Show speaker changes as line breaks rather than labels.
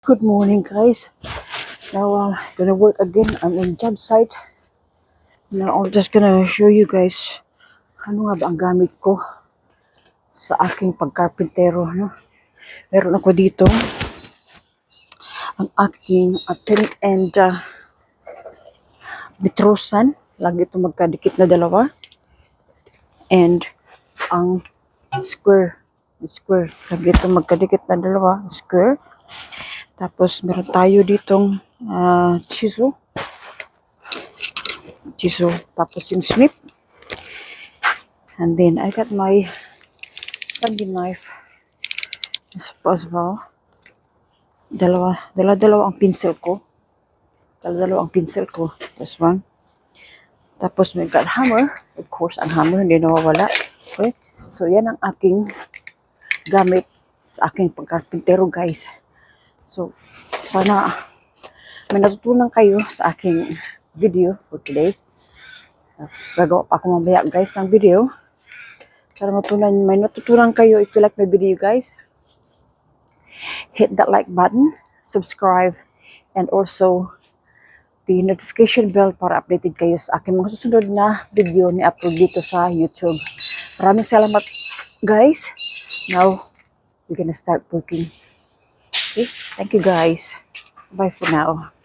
Good morning, guys. Now I'm gonna work again. I'm on job site. Now I'm just gonna show you guys ano nga ba ang gamit ko sa aking pagkarpentero. No? Meron ako dito ang aking tent and bitrosan. Lagi ito magkadikit na dalawa. And ang square. Lagi ito magkadikit na dalawa. Square. Tapos meron tayo ditong chisel. Tapos yung snip. And then I got my study knife as possible. Dalawa ang pencil ko. Dalawa ang pencil ko. This one. Tapos may got hammer. Of course, ang hammer hindi nawawala. Okay? So yan ang aking gamit sa aking pagkarpintero, guys. So sana may natutunan kayo sa aking video for today. Gagawa pa ako mamaya, guys, ng video. Para may natutunan kayo. If you like my video, guys, hit that like button, subscribe, and also the notification bell para updated kayo sa aking mga susunod na video ni upload dito sa YouTube. Maraming salamat, guys. Now, we're gonna start working. Okay? Thank you, guys. Bye for now.